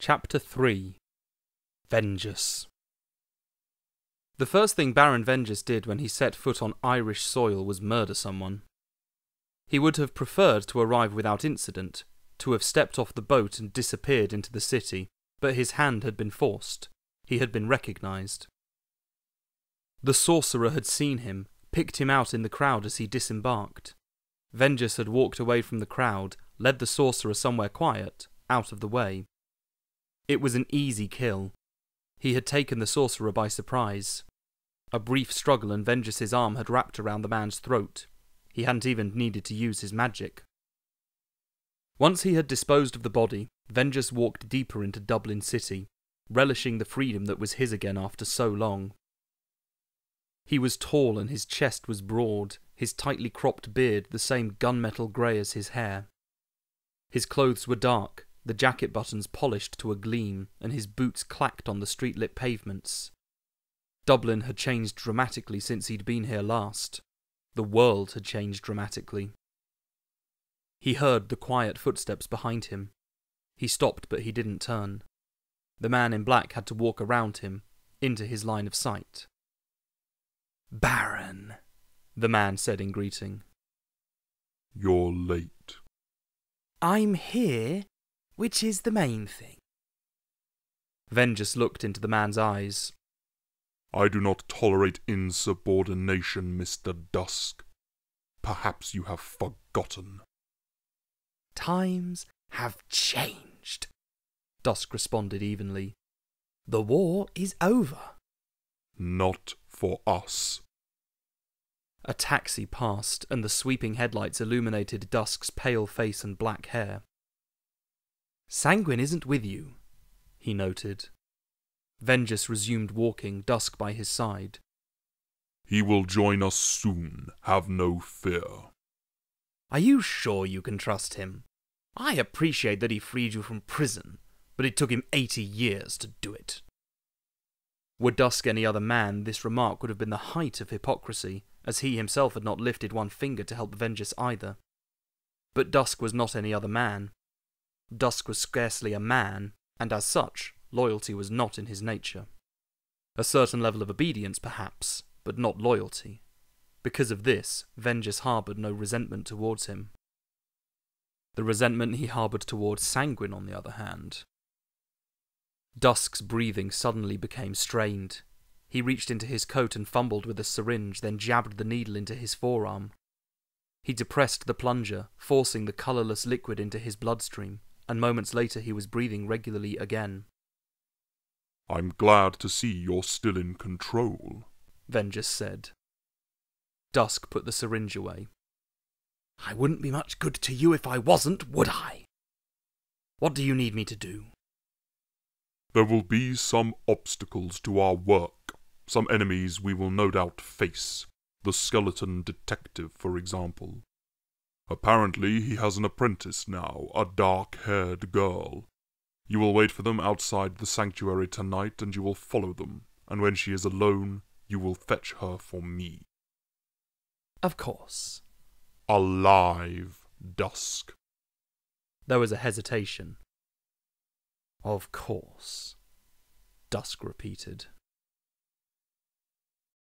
Chapter 3 Vengeous. The first thing Baron Vengeous did when he set foot on Irish soil was murder someone. He would have preferred to arrive without incident, to have stepped off the boat and disappeared into the city, but his hand had been forced. He had been recognised. The sorcerer had seen him, picked him out in the crowd as he disembarked. Vengeous had walked away from the crowd, led the sorcerer somewhere quiet, out of the way. It was an easy kill. He had taken the sorcerer by surprise. A brief struggle and Vengious's arm had wrapped around the man's throat. He hadn't even needed to use his magic. Once he had disposed of the body, Vengeous walked deeper into Dublin City, relishing the freedom that was his again after so long. He was tall and his chest was broad, his tightly cropped beard the same gunmetal grey as his hair. His clothes were dark, the jacket buttons polished to a gleam, and his boots clacked on the street-lit pavements. Dublin had changed dramatically since he'd been here last. The world had changed dramatically. He heard the quiet footsteps behind him. He stopped, but he didn't turn. The man in black had to walk around him, into his line of sight. "Baron," the man said in greeting. "You're late." "I'm here, which is the main thing." Vengeous looked into the man's eyes. "I do not tolerate insubordination, Mr. Dusk. Perhaps you have forgotten." "Times have changed," Dusk responded evenly. "The war is over." "Not for us." A taxi passed, and the sweeping headlights illuminated Dusk's pale face and black hair. "Sanguine isn't with you," he noted. Vengeous resumed walking, Dusk by his side. "He will join us soon, have no fear." "Are you sure you can trust him? I appreciate that he freed you from prison, but it took him 80 years to do it." Were Dusk any other man, this remark would have been the height of hypocrisy, as he himself had not lifted one finger to help Vengeous either. But Dusk was not any other man. Dusk was scarcely a man, and as such, loyalty was not in his nature. A certain level of obedience, perhaps, but not loyalty. Because of this, Vengeous harboured no resentment towards him. The resentment he harboured towards Sanguine, on the other hand. Dusk's breathing suddenly became strained. He reached into his coat and fumbled with a syringe, then jabbed the needle into his forearm. He depressed the plunger, forcing the colourless liquid into his bloodstream, and moments later he was breathing regularly again. "I'm glad to see you're still in control," Vengeous said. Dusk put the syringe away. "I wouldn't be much good to you if I wasn't, would I? What do you need me to do?" "There will be some obstacles to our work, some enemies we will no doubt face, the skeleton detective, for example. Apparently he has an apprentice now, a dark-haired girl. You will wait for them outside the sanctuary tonight, and you will follow them, and when she is alone, you will fetch her for me." "Of course." "Alive, Dusk." There was a hesitation. "Of course," Dusk repeated.